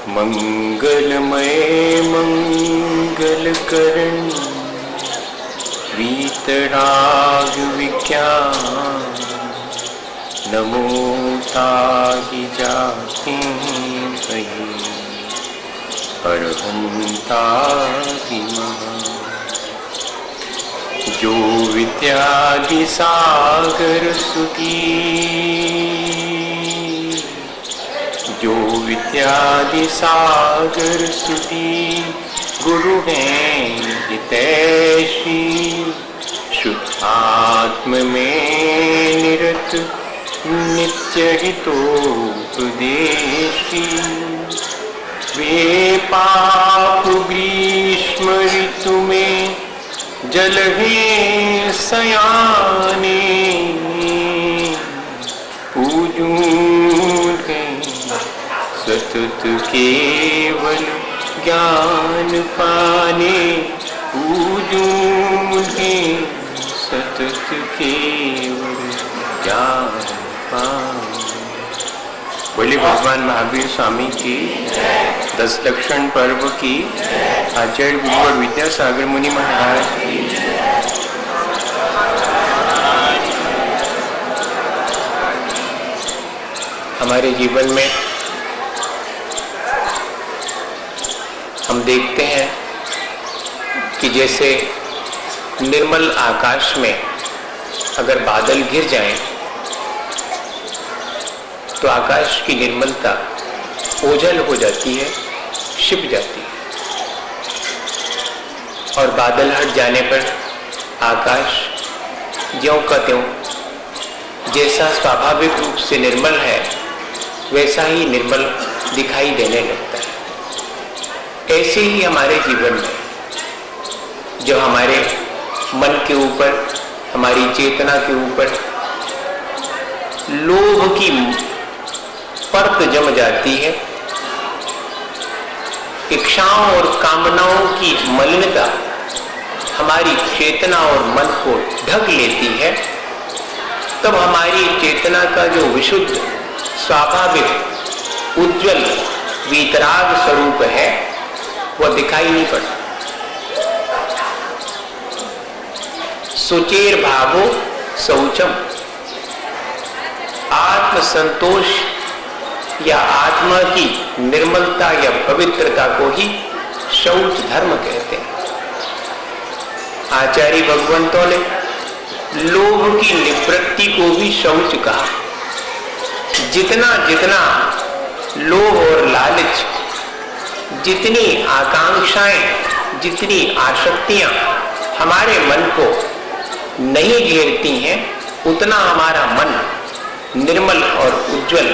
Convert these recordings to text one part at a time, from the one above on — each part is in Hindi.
मंगलमय मंगलकरण वीतराग विज्ञान नमो ताहि जाति भई अरहंताहि महा। जो विद्यादि सागर सुधी, जो विद्यादि सागर सुधी गुरु हैं हितैषी। शुद्ध आत्म में निरत नित्य हितोपदेशी। वे पाप ग्रीष्म ऋतु में जल हैं सयाने। पूजूं हैं सतत केवल ज्ञान पाने। पूजूं हैं सतत केवल ज्ञान पाने। बोले भगवान महावीर स्वामी की 10 लक्षण पर्व की आचार्य गुरुवर विद्यासागर मुनि महाराज की। हमारे जीवन में हम देखते हैं कि जैसे निर्मल आकाश में अगर बादल घिर जाएं तो आकाश की निर्मलता ओझल हो जाती है, छिप जाती है। और बादल हट जाने पर आकाश ज्यों का त्यों जैसा स्वाभाविक रूप से निर्मल है वैसा ही निर्मल दिखाई देने लगता है। ऐसे ही हमारे जीवन में जो हमारे मन के ऊपर, हमारी चेतना के ऊपर लोभ की परत जम जाती है, इच्छाओं और कामनाओं की मलिनता हमारी चेतना और मन को ढक लेती है, तब हमारी चेतना का जो विशुद्ध स्वाभाविक उज्जवल वीतराग स्वरूप है वह दिखाई नहीं पड़ता। सुचेर भावो शौचम। आत्म संतोष या आत्मा की निर्मलता या पवित्रता को ही शौच धर्म कहते हैं। आचार्य भगवंतों ने लोभ की निवृत्ति को भी शौच कहा। जितना जितना लोभ और लालच, जितनी आकांक्षाएं, जितनी आसक्तियां हमारे मन को नहीं घेरती हैं, उतना हमारा मन निर्मल और उज्जवल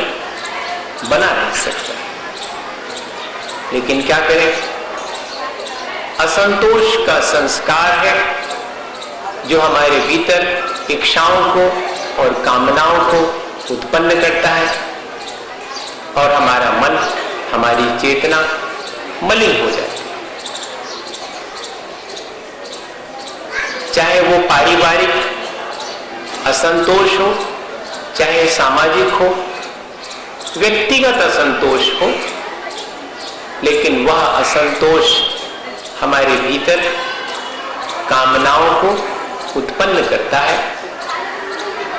बना रह सकता है। लेकिन क्या करें, असंतोष का संस्कार है जो हमारे भीतर इच्छाओं को और कामनाओं को उत्पन्न करता है और हमारा मन, हमारी चेतना मलिन हो जाती है। चाहे वो पारिवारिक असंतोष हो, चाहे सामाजिक हो, व्यक्तिगत असंतोष हो, लेकिन वह असंतोष हमारे भीतर कामनाओं को उत्पन्न करता है।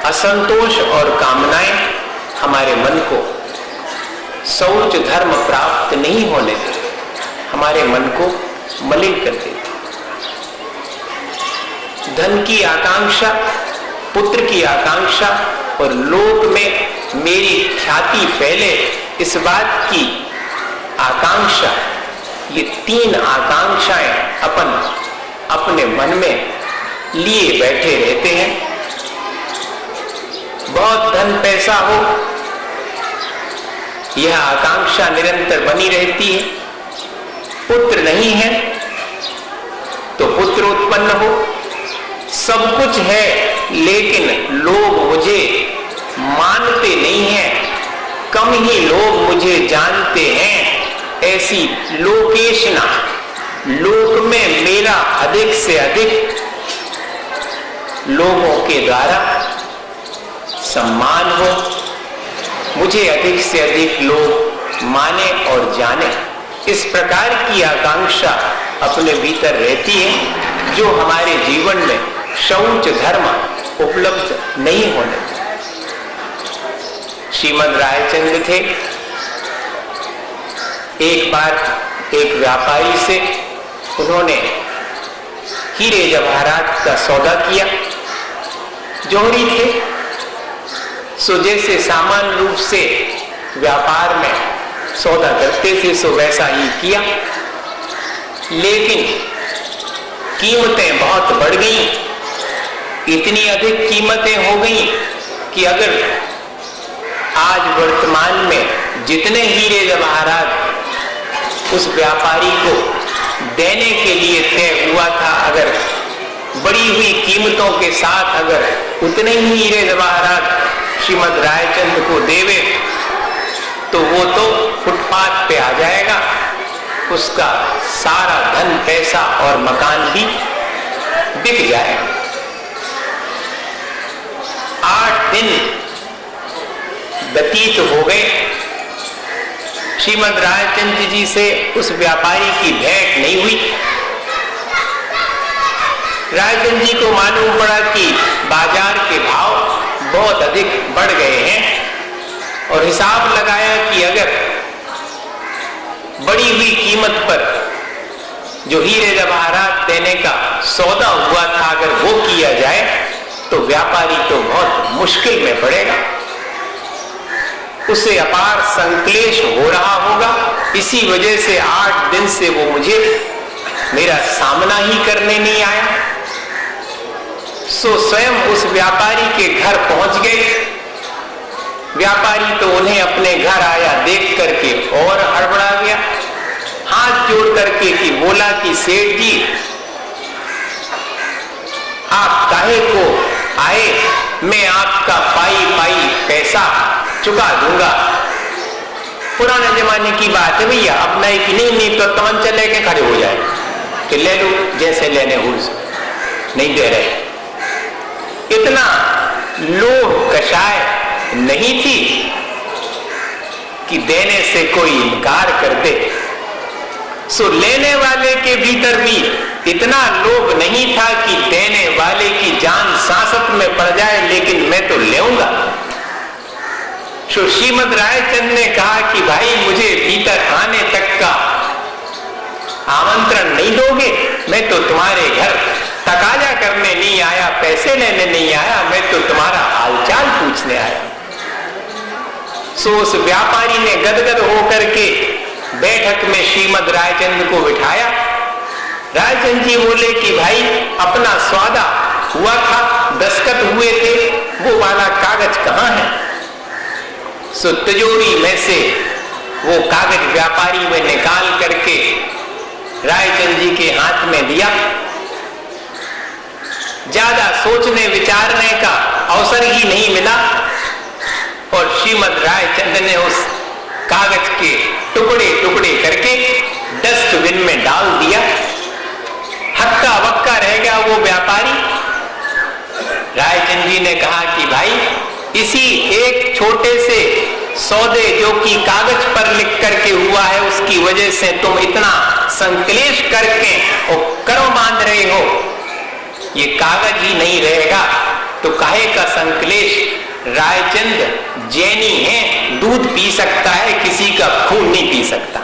असंतोष और कामनाएं हमारे मन को शौच धर्म प्राप्त नहीं होने देते, हमारे मन को मलिन कर देते। धन की आकांक्षा, पुत्र की आकांक्षा और लोक में मेरी ख्याति फैले, इस बात की आकांक्षा, ये 3 आकांक्षाएं अपन अपने मन में लिए बैठे रहते हैं। बहुत धन पैसा हो, यह आकांक्षा निरंतर बनी रहती है। पुत्र नहीं है तो पुत्र उत्पन्न हो। सब कुछ है लेकिन लोग मुझे मानते नहीं हैं, कम ही लोग मुझे जानते हैं, ऐसी लोकेशना, लोक में मेरा अधिक से अधिक लोगों के द्वारा सम्मान हो, मुझे अधिक से अधिक लोग माने और जाने, इस प्रकार की आकांक्षा अपने भीतर रहती है जो हमारे जीवन में शौच धर्म उपलब्ध नहीं होने। श्रीमद् रायचंद्र थे, एक बार एक व्यापारी से उन्होंने हीरे जवाहरात का सौदा किया। जोहरी थे, सो जैसे सामान्य रूप से व्यापार में सौदा करते थे सो वैसा ही किया, लेकिन कीमतें बहुत बढ़ गई। इतनी अधिक कीमतें हो गई कि अगर आज वर्तमान में जितने हीरे जवाहरात उस व्यापारी को देने के लिए तय हुआ था, अगर बढ़ी हुई कीमतों के साथ अगर उतने ही हीरे जवाहरात श्रीमद् रायचंद्र को देवे तो वो तो फुटपाथ पे आ जाएगा, उसका सारा धन पैसा और मकान भी बिक जाएगा। 8 दिन व्यतीत हो गए, श्रीमद् रायचंद्र जी से उस व्यापारी की भेंट नहीं हुई। रायचंद्र जी को मालूम पड़ा कि बाजार के भाव बहुत अधिक बढ़ गए हैं और हिसाब लगाया कि अगर बढ़ी हुई कीमत पर जो हीरे जवाहरात देने का सौदा हुआ था अगर वो किया जाए तो व्यापारी तो बहुत मुश्किल में पड़ेगा, उसे अपार संक्लेश हो रहा होगा। इसी वजह से 8 दिन से वो मुझे मेरा सामना ही करने नहीं आया। सो स्वयं उस व्यापारी के घर पहुंच गए। व्यापारी तो उन्हें अपने घर आया देख करके और हड़बड़ा गया, हाथ जोड़ करके कि बोला कि सेठ जी आप काहे को आए, मैं आपका पाई पाई पैसा चुका दूंगा। पुराने जमाने की बात है भैया, अब नहीं कि नहीं तो तमंचा लेके खड़े हो जाए कि ले लो जैसे लेने हो, नहीं दे रहे। इतना लोभ कषाय नहीं थी कि देने से कोई इनकार कर दे। सो लेने वाले के भीतर भी इतना लोभ नहीं था कि देने वाले की जान सांसत में पड़ जाए, लेकिन मैं तो लेऊंगा। सो श्रीमद् रायचंद्र ने कहा कि भाई मुझे भीतर आने तक का आमंत्रण नहीं दोगे, मैं तो तुम्हारे घर तकाजा करने नहीं आया, पैसे लेने नहीं आया, मैं तो तुम्हारा हालचाल पूछने आया। सो उस व्यापारी ने गदगद होकर के बैठक में श्रीमद् रायचंद्र को बिठाया। रायचंद्र जी बोले कि भाई अपना सौदा हुआ था, दस्तखत हुए थे, वो वाला कागज कहाँ है? सो तिजोरी में से वो कागज व्यापारी में निकाल करके रायचंद्र जी के हाथ में दिया। ज्यादा सोचने विचारने का अवसर ही नहीं मिला और श्रीमद् रायचंद्र ने उस कागज के टुकड़े टुकड़े करके डस्टबिन में डाल दिया। हक्का बक्का रह गया वो व्यापारी। रायचंद्र जी ने कहा कि भाई इसी एक छोटे से सौदे जो कि कागज पर लिख करके हुआ है उसकी वजह से तुम इतना संक्लेश करके और करो बांध रहे हो, ये कागज ही नहीं रहेगा तो काहे का संक्लेश। रायचंद्र जैनी है, दूध पी सकता है, किसी का खून नहीं पी सकता।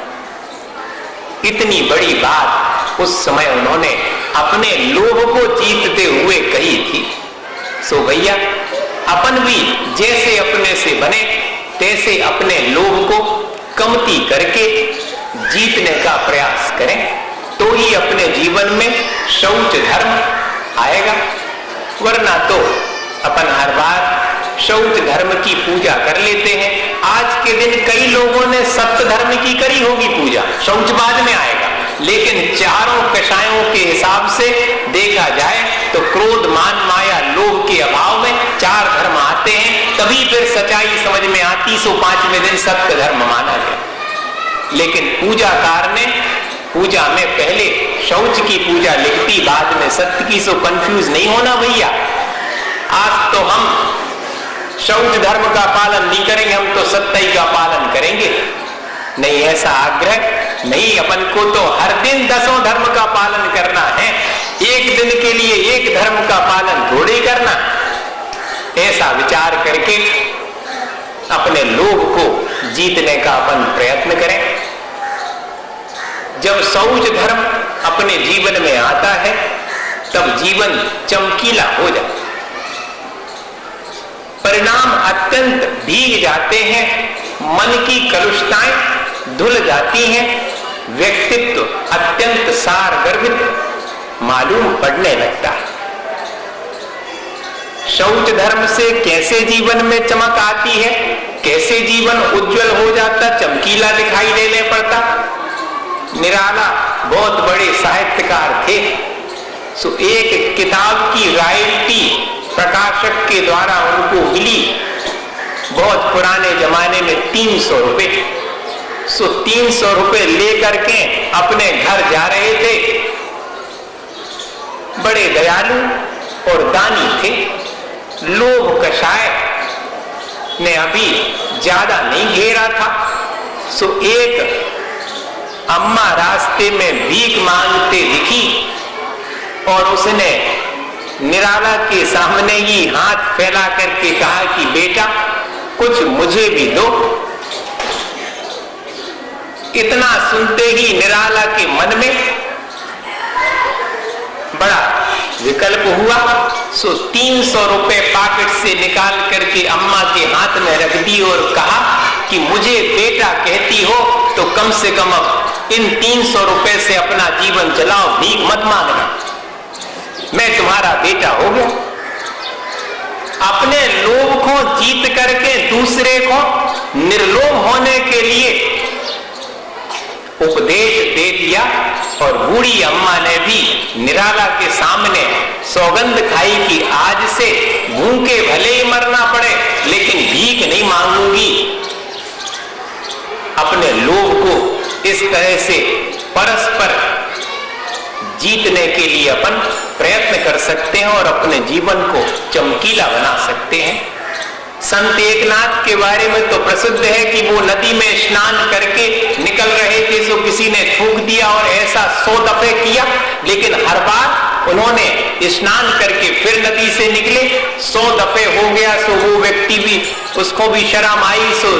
इतनी बड़ी बात उस समय उन्होंने अपने लोभ को जीतते हुए कही थी। सो भैया अपन भी जैसे अपने से बने तैसे अपने लोभ को कमती करके जीतने का प्रयास करें, तो ही अपने जीवन में शौच धर्म आएगा। वरना तो अपन हर बार शौच धर्म की पूजा कर लेते हैं। आज के दिन कई लोगों ने सत्य धर्म की करी होगी पूजा, शौच बाद में आएगा, लेकिन चारों कषायों के हिसाब से देखा जाए तो क्रोध मान माया लोभ के अभाव में 4 धर्म आते हैं, तभी फिर सच्चाई समझ में आती। सो 5वें दिन सत्य धर्म माना गया। लेकिन पूजाकार ने पूजा में पहले शौच की पूजा लिखती, बाद में सत्य की। सो कंफ्यूज नहीं होना भैया। आज तो हम शौच धर्म का पालन नहीं करेंगे, हम तो सत्य का पालन करेंगे। नहीं ऐसा आग्रह नहीं। अपन को तो हर दिन 10 धर्म का पालन करना है, एक दिन के लिए एक धर्म का पालन थोड़ी करना। ऐसा विचार करके अपने लोभ को जीतने का अपन प्रयत्न करें। जब शौच धर्म अपने जीवन में आता है तब जीवन चमकीला हो जाता है, परिणाम अत्यंत भीग जाते हैं, मन की कलुषताएं धुल जाती हैं, व्यक्तित्व अत्यंत सार गर्भित मालूम पड़ने लगता है। शौच धर्म से कैसे जीवन में चमक आती है, कैसे जीवन उज्जवल हो जाता, चमकीला दिखाई देने पड़ता। निराला बहुत बड़े साहित्यकार थे, सो एक किताब की रॉयल्टी प्रकाशक के द्वारा उनको मिली, बहुत पुराने जमाने में 300 रुपए। सो 300 रुपए लेकर के अपने घर जा रहे थे। बड़े दयालु और दानी थे। लोभ कषाय ने अभी ज्यादा नहीं घेरा था। सो एक अम्मा रास्ते में भीख मांगते दिखी और उसने निराला के सामने ही हाथ फैला करके कहा कि बेटा कुछ मुझे भी दो। इतना सुनते ही निराला के मन में बड़ा विकल्प हुआ। सो 300 रुपए पॉकेट से निकाल करके अम्मा के हाथ में रख दी और कहा कि मुझे बेटा कहती हो तो कम से कम अब इन 300 रुपए से अपना जीवन चलाओ, भीख मत मांगना, मैं तुम्हारा बेटा हो गया। अपने लोभ को जीत करके दूसरे को निर्लोभ होने के लिए उपदेश दे दिया। और बूढ़ी अम्मा ने भी निराला के सामने सौगंध खाई कि आज से भूखे भले ही मरना पड़े लेकिन भीख नहीं मांगूंगी। अपने लोभ को इस तरह से परस्पर जीतने के लिए अपन प्रयत्न कर सकते हैं और अपने जीवन को चमकीला बना सकते हैं। संत एकनाथ के बारे में तो प्रसिद्ध है कि वो नदी में स्नान करके निकल रहे थे, सो किसी ने थूक दिया और ऐसा 100 दफे किया, लेकिन हर बार उन्होंने स्नान करके फिर नदी से निकले। 100 दफे हो गया, सो वो व्यक्ति भी, उसको भी शर्म आई, सो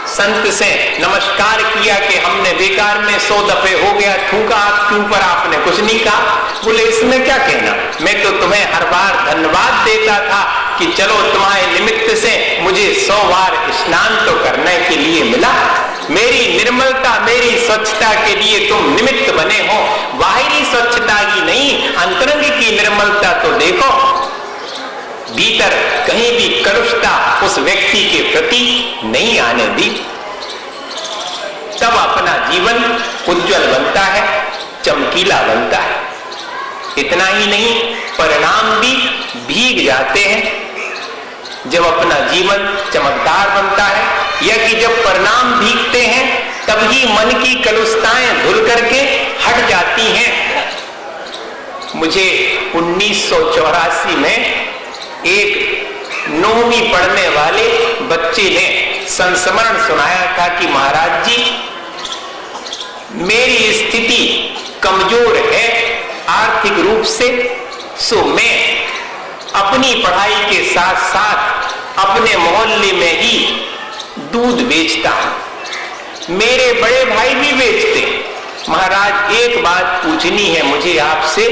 संत से नमस्कार किया कि हमने बेकार में 100 दफे हो गया, थूका आपके ऊपर, आपने कुछ नहीं कहा। बोले इसमें क्या कहना, मैं तो तुम्हें हर बार धन्यवाद देता था कि चलो तुम्हारे निमित्त से मुझे 100 बार स्नान तो करने के लिए मिला। मेरी निर्मलता, मेरी स्वच्छता के लिए तुम निमित्त बने हो। बाहरी स्वच्छता ही नहीं, अंतरंग की निर्मलता तो देखो। भीतर कहीं भी कलुषता उस व्यक्ति के प्रति नहीं आने दी, तब अपना जीवन उज्जवल बनता है, चमकीला बनता है। इतना ही नहीं, परिणाम भी भीग जाते हैं जब अपना जीवन चमकदार बनता है, या कि जब परिणाम भीगते हैं तब ही मन की कलुषताएं धुल करके हट जाती हैं। मुझे 1984 में एक 9वीं पढ़ने वाले बच्चे ने संस्मरण सुनाया था कि महाराज जी, मेरी स्थिति कमजोर है आर्थिक रूप से, सो मैं अपनी पढ़ाई के साथ साथ अपने मोहल्ले में ही दूध बेचता हूं। मेरे बड़े भाई भी बेचते। महाराज एक बात पूछनी है मुझे आपसे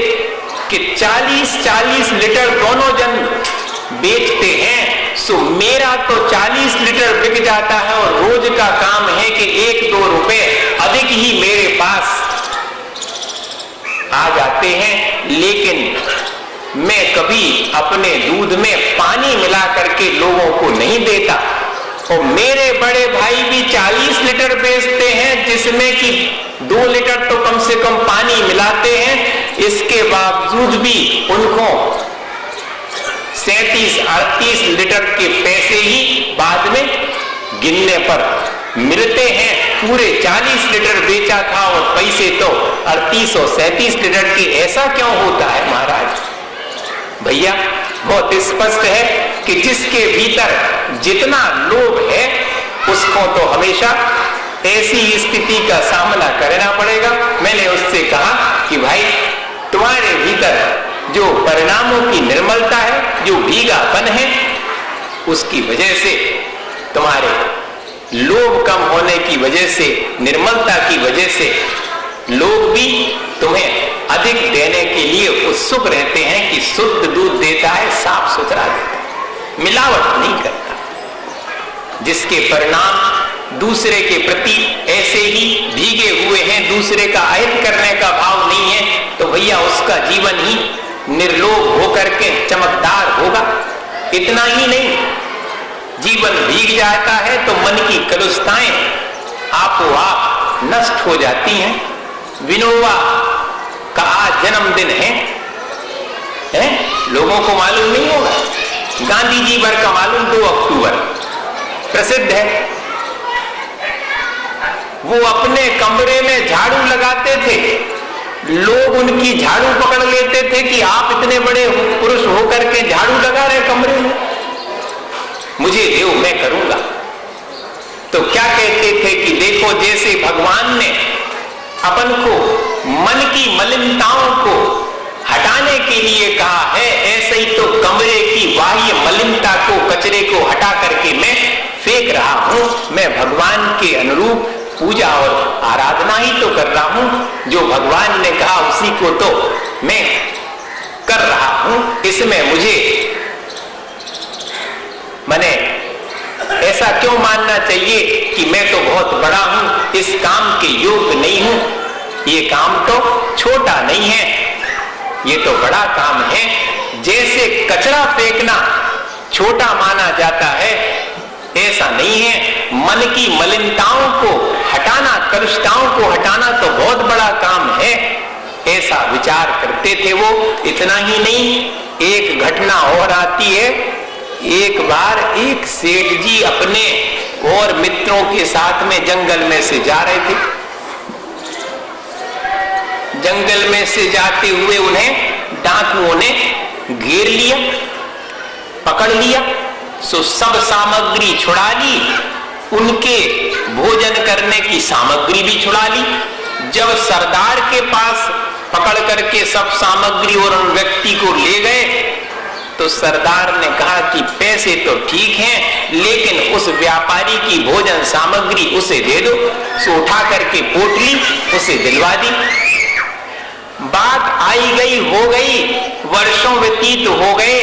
कि 40-40 लीटर दोनों जन बेचते हैं, सो मेरा तो 40 लीटर बिक जाता है और रोज का काम है कि 1-2 रुपए अधिक ही मेरे पास आ जाते हैं, लेकिन मैं कभी अपने दूध में पानी मिला करके लोगों को नहीं देता। और मेरे बड़े भाई भी 40 लीटर बेचते हैं, जिसमें कि 2 लीटर तो कम से कम पानी मिलाते हैं। इसके बावजूद भी उनको 37-38 लीटर के पैसे ही बाद में गिनने पर मिलते हैं। पूरे 40 लीटर बेचा था और पैसे तो 38 और 37 लीटर के। ऐसा क्यों होता है महाराज? भैया बहुत स्पष्ट है कि जिसके भीतर जितना लोभ है उसको तो हमेशा ऐसी स्थिति का सामना करना पड़ेगा। मैंने उससे कहा कि भाई तुम्हारे भीतर जो परिणामों की निर्मलता है, जो भीगापन है, उसकी वजह से, तुम्हारे लोभ कम होने की वजह से, निर्मलता की वजह से लोग भी तुम्हें अधिक देने के लिए उत्सुक रहते हैं कि शुद्ध दूध देता है, साफ सुथरा देता है, मिलावट नहीं करता, जिसके परिणाम दूसरे के प्रति ऐसे ही भीगे हुए हैं, दूसरे का अहित करने का भाव नहीं है, तो भैया उसका जीवन ही निर्लोभ होकर के चमकदार होगा। इतना ही नहीं, जीवन भीग जाता है तो मन की कलुषताएं आपो आप नष्ट हो जाती हैं। विनोबा का आज जन्मदिन है? लोगों को मालूम नहीं होगा। गांधी जी भर का मालूम, 2 अक्टूबर प्रसिद्ध है। वो अपने कमरे में झाड़ू लगाते थे, लोग उनकी झाड़ू पकड़ लेते थे कि आप इतने बड़े पुरुष होकर के झाड़ू लगा रहे कमरे में, मुझे देव मैं करूंगा। तो क्या कहते थे कि देखो, जैसे भगवान ने अपन को मन की मलिनताओं को हटाने के लिए कहा है, ऐसे ही तो कमरे की बाह्य मलिनता को, कचरे को हटा करके मैं फेंक रहा हूं। मैं भगवान के अनुरूप पूजा और आराधना ही तो कर रहा हूं, जो भगवान ने कहा उसी को तो मैं कर रहा हूं। इसमें मुझे मैंने ऐसा क्यों मानना चाहिए कि मैं तो बहुत बड़ा हूं, इस काम के योग्य नहीं हूं। ये काम तो छोटा नहीं है, ये तो बड़ा काम है। जैसे कचरा फेंकना छोटा माना जाता है, ऐसा नहीं है। मन की मलिनताओं को हटाना, कलुषताओं को हटाना तो बहुत बड़ा काम है, ऐसा विचार करते थे वो। इतना ही नहीं, एक घटना और आती है। एक बार एक सेठ जी अपने और मित्रों के साथ में जंगल में से जा रहे थे। जंगल में से जाते हुए उन्हें डाकुओं ने घेर लिया, पकड़ लिया। सो सब सामग्री छुड़ा ली, उनके भोजन करने की सामग्री भी छुड़ा ली। जब सरदार के पास पकड़ करके सब सामग्री और उन व्यक्ति को ले गए, तो सरदार ने कहा कि पैसे तो ठीक हैं, लेकिन उस व्यापारी की भोजन सामग्री उसे दे दो। सो उठा करके पोटली उसे दिलवा दी। बात आई गई हो गई, वर्षों व्यतीत हो गए।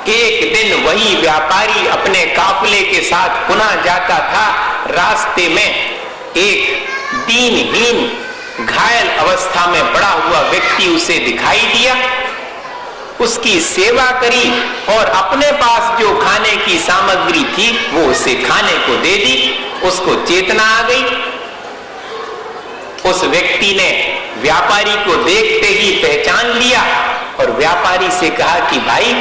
एक दिन वही व्यापारी अपने काफिले के साथ पुनः जाता था। रास्ते में एक दीनहीन घायल अवस्था में पड़ा हुआ व्यक्ति उसे दिखाई दिया। उसकी सेवा करी और अपने पास जो खाने की सामग्री थी वो उसे खाने को दे दी। उसको चेतना आ गई। उस व्यक्ति ने व्यापारी को देखते ही पहचान लिया और व्यापारी से कहा कि भाई,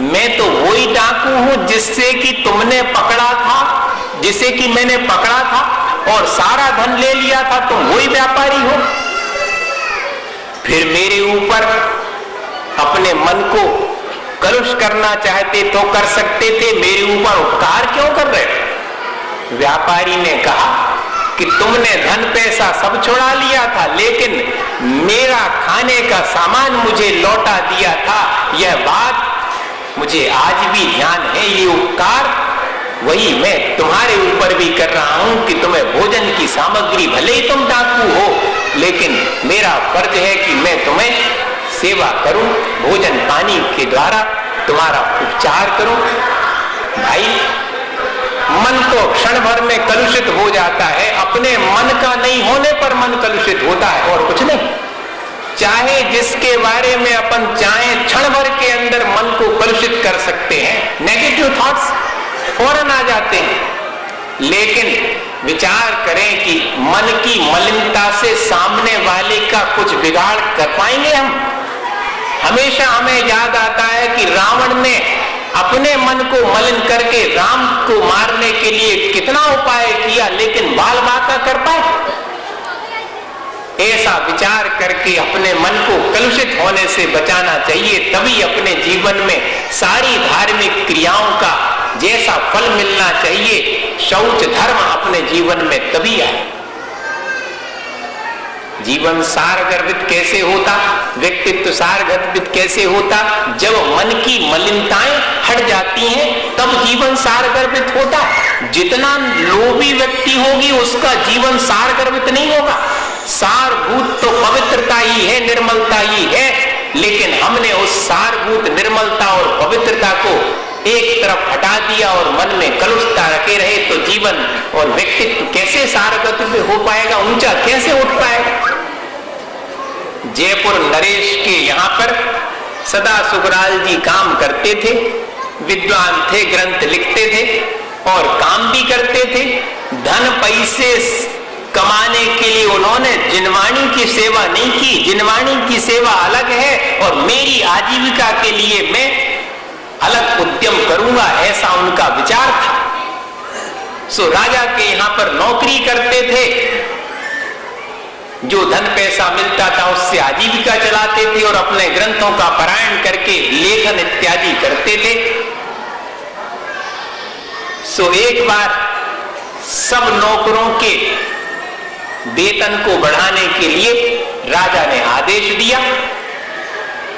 मैं तो वही डाकू हूं जिससे कि तुमने पकड़ा था, जिसे कि मैंने पकड़ा था और सारा धन ले लिया था। तुम वही व्यापारी हो। फिर मेरे ऊपर अपने मन को कलुष करना चाहते तो कर सकते थे, मेरे ऊपर उपकार क्यों कर रहे? व्यापारी ने कहा कि तुमने धन पैसा सब छुड़ा लिया था, लेकिन मेरा खाने का सामान मुझे लौटा दिया था। यह बात मुझे आज भी ध्यान है। ये उपकार वही मैं तुम्हारे ऊपर भी कर रहा हूं कि तुम्हें भोजन की सामग्री, भले ही तुम डाकू हो, लेकिन मेरा फर्ज है कि मैं तुम्हें सेवा करूं, भोजन पानी के द्वारा तुम्हारा उपचार करूं। भाई, मन तो क्षण भर में कलुषित हो जाता है, अपने मन का नहीं होने पर मन कलुषित होता है और कुछ नहीं। चाहे जिसके बारे में अपन चाहे क्षण भर के अंदर मन को कलुषित कर सकते हैं, नेगेटिव थॉट्स फौरन आ जाते हैं। लेकिन विचार करें कि मन की मलिनता से सामने वाले का कुछ बिगाड़ कर पाएंगे हम? हमेशा हमें याद आता है कि रावण ने अपने मन को मलिन करके राम को मारने के लिए कितना उपाय किया, लेकिन बाल बांका कर पाए? ऐसा विचार करके अपने मन को कलुषित होने से बचाना चाहिए। तभी अपने जीवन में सारी धार्मिक क्रियाओं का जैसा फल मिलना चाहिए शौच धर्म अपने जीवन में तभी आए। जीवन सारगर्भित कैसे होता, व्यक्तित्व सारगर्भित कैसे होता? जब मन की मलिनताएं हट जाती हैं तब जीवन सारगर्भित होता है। जितना लोभी व्यक्ति होगी उसका जीवन सारगर्भित नहीं होगा। सारभूत तो पवित्रता ही है, निर्मलता ही है, लेकिन हमने उस सारभूत निर्मलता और पवित्रता को एक तरफ हटा दिया और मन में कलुषता रखे रहे तो जीवन और व्यक्तित्व कैसे सारगर्भित हो पाएगा, ऊंचा कैसे उठ पाएगा? जयपुर नरेश के यहाँ पर सदा सुखराल जी काम करते थे, विद्वान थे, ग्रंथ लिखते थे और काम भी करते थे। धन पैसे कमाने के लिए उन्होंने जिनवाणी की सेवा नहीं की। जिनवाणी की सेवा अलग है और मेरी आजीविका के लिए मैं अलग उद्यम करूंगा, ऐसा उनका विचार था। सो राजा के यहाँ पर नौकरी करते थे, जो धन पैसा मिलता था उससे आजीविका चलाते थे और अपने ग्रंथों का पारायण करके लेखन इत्यादि करते थे। सो एक बार सब नौकरों के वेतन को बढ़ाने के लिए राजा ने आदेश दिया।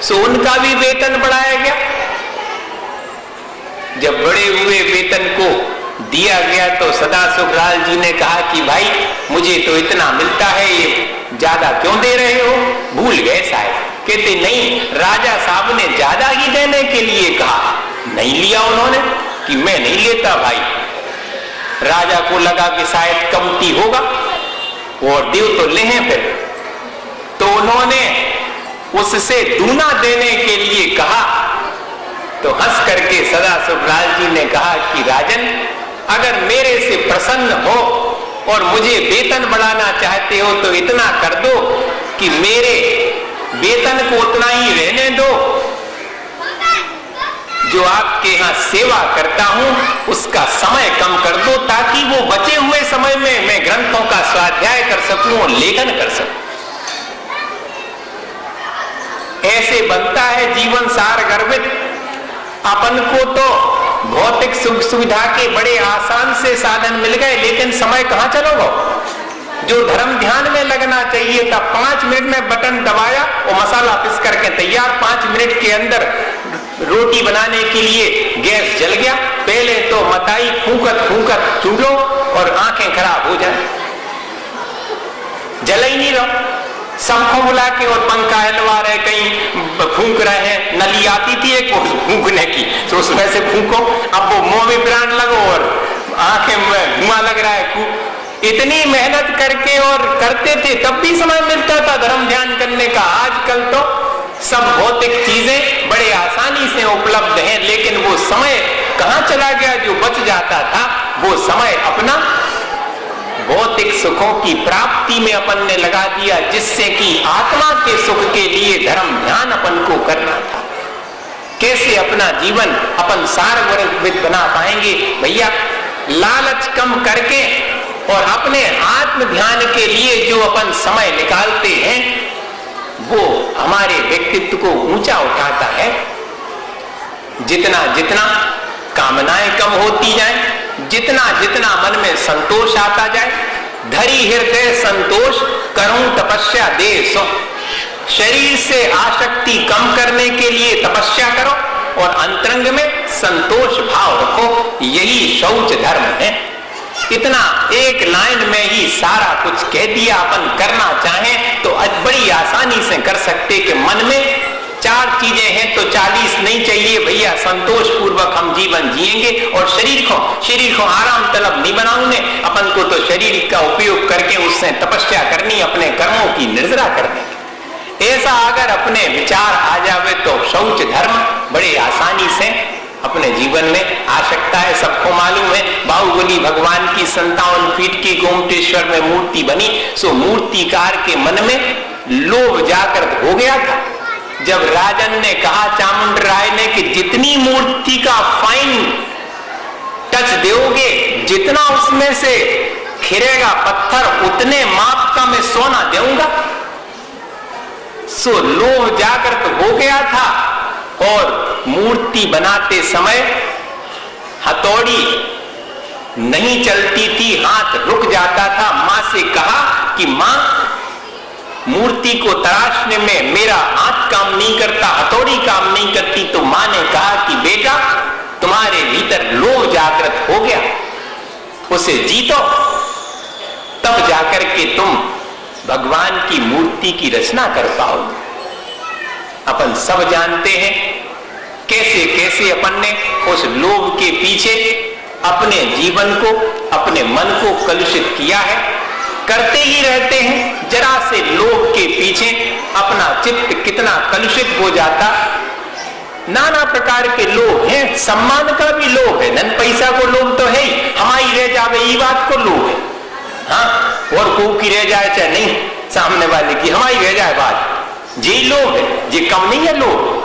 सो उनका भी वेतन बढ़ाया गया। जब बढ़े हुए वेतन को दिया गया तो सदा सुखलाल जी ने कहा कि भाई मुझे तो इतना मिलता है, ये ज्यादा क्यों दे रहे हो? भूल गए शायद। कहते नहीं, राजा साहब ने ज्यादा ही देने के लिए कहा। नहीं लिया उन्होंने कि मैं नहीं लेता भाई। राजा को लगा कि शायद कमती होगा और देव तो ले हैं फिर, तो उन्होंने उससे दूना देने के लिए कहा। तो हंस करके सदा सुखलाल जी ने कहा कि राजन, अगर मेरे से प्रसन्न हो और मुझे वेतन बढ़ाना चाहते हो तो इतना कर दो कि मेरे वेतन को उतना ही रहने दो, जो आपके यहाँ सेवा करता हूं उसका समय कम कर दो, ताकि वो बचे हुए समय में मैं ग्रंथों का स्वाध्याय कर सकूं और लेखन कर सकूं। ऐसे बनता है जीवन सारगर्भित। अपन को तो भौतिक सुख सुविधा के बड़े आसान से साधन मिल गए, लेकिन समय कहाँ चलोगे? जो धर्म ध्यान में लगना चाहिए था 5 मिनट में बटन दबाया और मसाला पिस करके तैयार। 5 मिनट के अंदर रोटी बनाने के लिए गैस जल गया। पहले तो मताई फूकत फूकत चूलो और आंखें खराब हो जाए, जल ही नहीं रहा। सबको बुला के और पंखा हिलवा रहे, कहीं फूंक रहे हैं। नली आती थी एक फूंकने की, तो उसमें से फूंको। अब वो मुंह में प्राण लगो और आंखें में धुआं लग रहा है। इतनी मेहनत करके और करते थे तब भी समय मिलता था धर्म ध्यान करने का। आजकल तो सब भौतिक चीजें बड़े आसानी से उपलब्ध हैं, लेकिन वो समय कहाँ चला गया? जो बच जाता था वो समय अपना भौतिक सुखों की प्राप्ति में अपन ने लगा दिया, जिससे कि आत्मा के सुख के लिए धर्म ध्यान अपन को करना था। कैसे अपना जीवन अपन सारगर्भित बना पाएंगे? भैया, लालच कम करके और अपने आत्म ध्यान के लिए जो अपन समय निकालते हैं वो हमारे व्यक्तित्व को ऊंचा उठाता है। जितना जितना कामनाएं कम होती जाएं, जितना जितना मन में संतोष आता जाए। धरी हृदय संतोष करूं तपस्या दे सो। शरीर से आसक्ति कम करने के लिए तपस्या करो और अंतरंग में संतोष भाव रखो। यही शौच धर्म है। इतना एक लाइन में ही सारा कुछ कह दिया। अपन करना चाहें तो बड़ी आसानी से कर सकते कि मन में 4 चीजें हैं तो 40 नहीं चाहिए भैया। संतोष पूर्वक हम जीवन जिएंगे और शरीर को आराम तलब नहीं बनाऊंगे। अपन को तो शरीर का उपयोग करके उससे तपस्या करनी, अपने कर्मों की निर्जरा करने। ऐसा अगर अपने विचार आ जावे तो शौच धर्म बड़े आसानी से अपने जीवन में आ सकता है। सबको मालूम है बाहुबली भगवान की 57 फीट की गोमटेश्वर में मूर्ति बनी। सो मूर्तिकार के मन में लोभ जागृत हो गया था। जब राजन ने कहा चामुंड राय ने कि जितनी मूर्ति का फाइन टच दोगे, जितना उसमें से खिरेगा पत्थर, उतने माप का मैं सोना दूंगा। सो लोभ जागृत हो गया था और मूर्ति बनाते समय हथौड़ी नहीं चलती थी, हाथ रुक जाता था। मां से कहा कि मां, मूर्ति को तराशने में मेरा हाथ काम नहीं करता, हथौड़ी काम नहीं करती। तो मां ने कहा कि बेटा, तुम्हारे भीतर लोभ जागृत हो गया, उसे जीतो, तब जाकर के तुम भगवान की मूर्ति की रचना कर पाओगे। अपन सब जानते हैं कैसे कैसे अपन ने उस लोभ के पीछे अपने जीवन को, अपने मन को कलुषित किया है। करते ही रहते हैं। जरा से लोभ के पीछे अपना चित्त कितना कलुषित हो जाता। नाना प्रकार के लोभ हैं। सम्मान का भी लोभ है, धन पैसा को लोभ तो है ही, हमारी रह जावे ये बात को लोभ है। हाँ, और को की रह जाए चाहे नहीं, सामने वाले की हमारी रह जाए बात, ये लोभ है, ये कम नहीं है लोभ।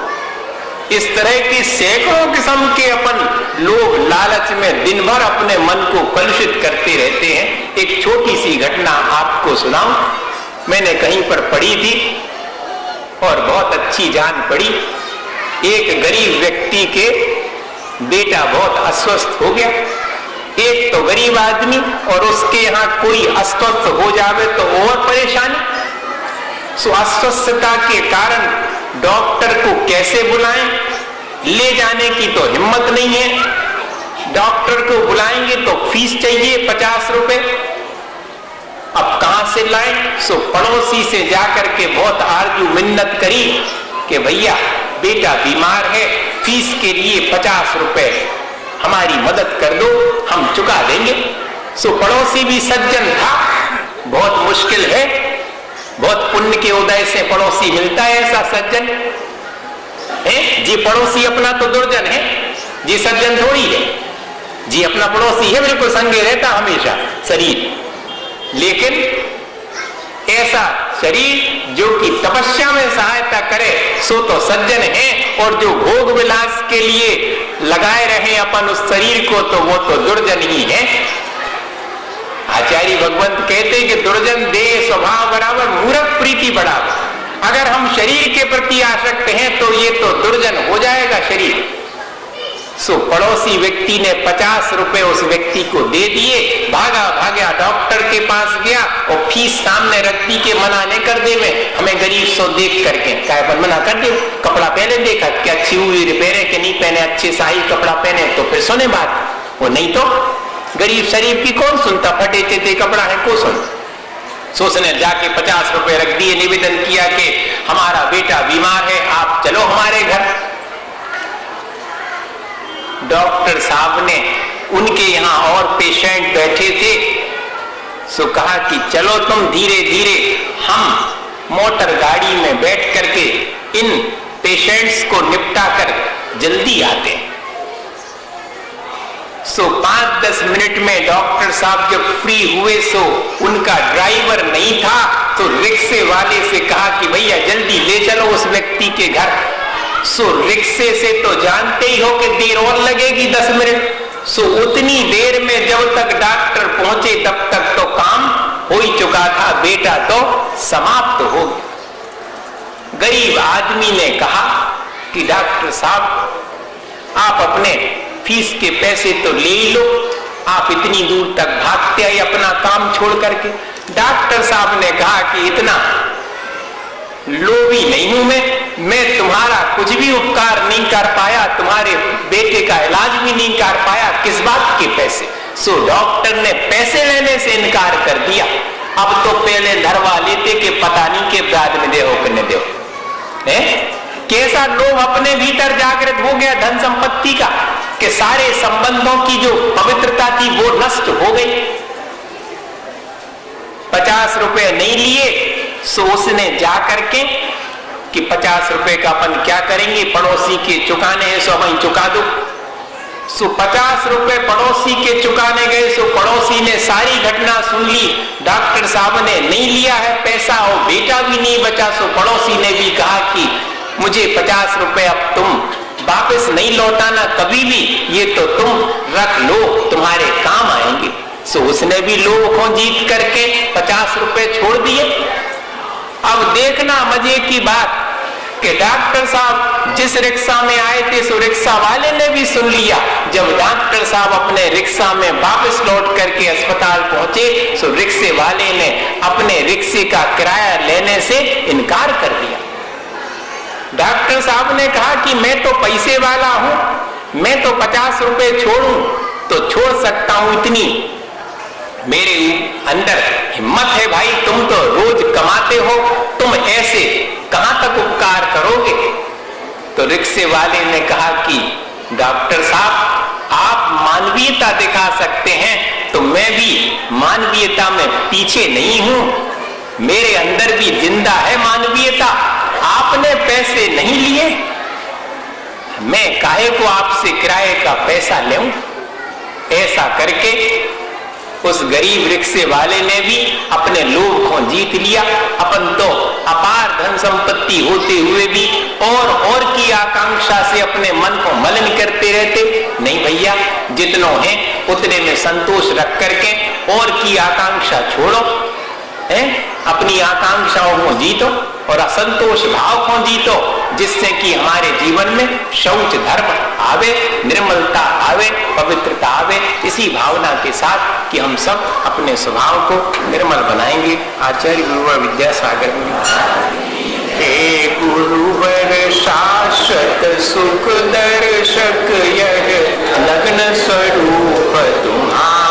इस तरह के सैकड़ों किस्म के अपन लोभ लालच में दिन भर अपने मन को कलुषित करते रहते हैं। एक छोटी सी घटना आपको सुनाऊं, मैंने कहीं पर पढ़ी थी और बहुत अच्छी जान पड़ी। एक गरीब व्यक्ति के बेटा बहुत अस्वस्थ हो गया। एक तो गरीब आदमी और उसके यहाँ कोई अस्वस्थ हो जावे तो और परेशानी। सो अस्वस्थता के कारण डॉक्टर को कैसे बुलाएं, ले जाने की तो हिम्मत नहीं है। डॉक्टर को बुलाएंगे तो फीस चाहिए 50 रुपए। अब कहां से लाएं? सो पड़ोसी से जाकर के बहुत आरजू मिन्नत करी कि भैया बेटा बीमार है, फीस के लिए 50 रुपए हमारी मदद कर दो, हम चुका देंगे। सो पड़ोसी भी सज्जन था। बहुत मुश्किल है, बहुत पुण्य के उदय से पड़ोसी मिलता है ऐसा सज्जन है। जी पड़ोसी अपना तो दुर्जन है, जी सज्जन थोड़ी है। जी अपना पड़ोसी है, बिल्कुल संगे रहता हमेशा शरीर, लेकिन ऐसा शरीर जो कि तपस्या में सहायता करे सो तो सज्जन है। और जो भोग विलास के लिए लगाए रहे अपन उस शरीर को, तो वो तो दुर्जन ही है। आचार्य भगवंत कहते कि दुर्जन देह स्वभाव बराबर, मूर्ख प्रीति बराबर। अगर हम शरीर के प्रति आसक्त हैं तो ये तो दुर्जन हो जाएगा शरीर। सो पड़ोसी व्यक्ति ने 50 रुपए उस व्यक्ति को दे दिए, भागा भागा डॉक्टर के पास गया और फीस सामने रख दी के मना नहीं कर दे। में हमें गरीब सो देख करके काय पर मना कर दे। कपड़ा पहले देखा कि अच्छी हुई पहने कि नहीं पहने, अच्छे शाही कपड़ा पहने तो फिर सुने बात, वो नहीं तो गरीब शरीफ की कौन सुनता, फटे चेते कपड़ा है को सुन। सो उसने जाके 50 रुपए रख दिए, निवेदन किया कि हमारा बेटा बीमार है, आप चलो हमारे घर। डॉक्टर साहब ने, उनके यहाँ और पेशेंट बैठे थे, सो कहा कि चलो तुम धीरे धीरे हम मोटर गाड़ी में बैठ करके इन पेशेंट्स को निपटा कर जल्दी आते हैं। सो 5-10 मिनट में डॉक्टर साहब जब फ्री हुए, सो उनका ड्राइवर नहीं था तो रिक्शे वाले से कहा कि भैया जल्दी ले चलो उस व्यक्ति के घर। सो रिक्शे से तो जानते ही हो कि देर और लगेगी 10 मिनट। सो उतनी देर में जब तक डॉक्टर पहुंचे तब तक तो काम हो ही चुका था, बेटा तो समाप्त हो गया। गरीब आदमी ने कहा कि डॉक्टर साहब आप अपने फीस के पैसे तो ले लो, आप इतनी दूर तक भागते आए अपना काम छोड़ करके। डॉक्टर साहब ने कहा कि इतना लोभी नहीं हूं मैं तुम्हारा कुछ भी उपकार नहीं कर पाया, तुम्हारे बेटे का इलाज भी नहीं कर पाया, किस बात के पैसे। सो डॉक्टर ने पैसे लेने से इनकार कर दिया। अब तो पहले धरवा लेते कि पता नहीं के बाद में देहो कि न देहो। कैसा लोभ अपने भीतर जागृत हो गया धन संपत्ति का कि सारे संबंधों की जो पवित्रता थी वो नष्ट हो गई। 50 रुपए नहीं लिए, सो उसने जाकर के कि 50 रुपए का अपन क्या करेंगे, पड़ोसी के चुकाने हैं सो वहीं चुका दो। सो 50 रुपए पड़ोसी के चुकाने गए। सो पड़ोसी ने सारी घटना सुन ली, डॉक्टर साहब ने नहीं लिया है पैसा और बेटा भी नहीं बचा। सो पड़ोसी ने भी कहा कि मुझे 50 रुपए अब तुम वापस नहीं लौटाना कभी भी, ये तो तुम रख लो, तुम्हारे काम आएंगे। सो उसने भी लोगों को जीत करके 50 रुपए छोड़ दिए। अब देखना मजे की बात, कि डॉक्टर साहब जिस रिक्शा में आए थे सो रिक्शा वाले ने भी सुन लिया। जब डॉक्टर साहब अपने रिक्शा में वापस लौट करके अस्पताल पहुंचे सो रिक्शे वाले ने अपने रिक्शे का किराया लेने से इनकार कर दिया। डॉक्टर साहब ने कहा कि मैं तो पैसे वाला हूं, मैं तो 50 रुपए छोड़ूं तो छोड़ सकता हूं, इतनी मेरे अंदर हिम्मत है भाई, तुम तो रोज कमाते हो, तुम ऐसे कहां तक उपकार करोगे। तो रिक्शे वाले ने कहा कि डॉक्टर साहब आप मानवीयता दिखा सकते हैं तो मैं भी मानवीयता में पीछे नहीं हूं, मेरे अंदर भी जिंदा है मानवीयता। आपने पैसे नहीं लिए, मैं काहे को आपसे किराए का पैसा लूं। ऐसा करके उस गरीब रिक्शे वाले ने भी अपने लोभ को जीत लिया। अपन तो अपार धन संपत्ति होते हुए भी और की आकांक्षा से अपने मन को मलिन करते रहते। नहीं भैया, जितनों हैं उतने में संतोष रख करके और की आकांक्षा छोड़ो, है अपनी आकांक्षाओं को जीतो और असंतोष भाव को जीतो, जिससे कि हमारे जीवन में शौच धर्म आवे, निर्मलता आवे, पवित्रता आवे। इसी भावना के साथ कि हम सब अपने स्वभाव को निर्मल बनाएंगे। आचार्य गुरुवर विद्यासागर हे गुरुवर शाश्वत सुख दर्शक यह लग्न स्वरूप तुम्हारा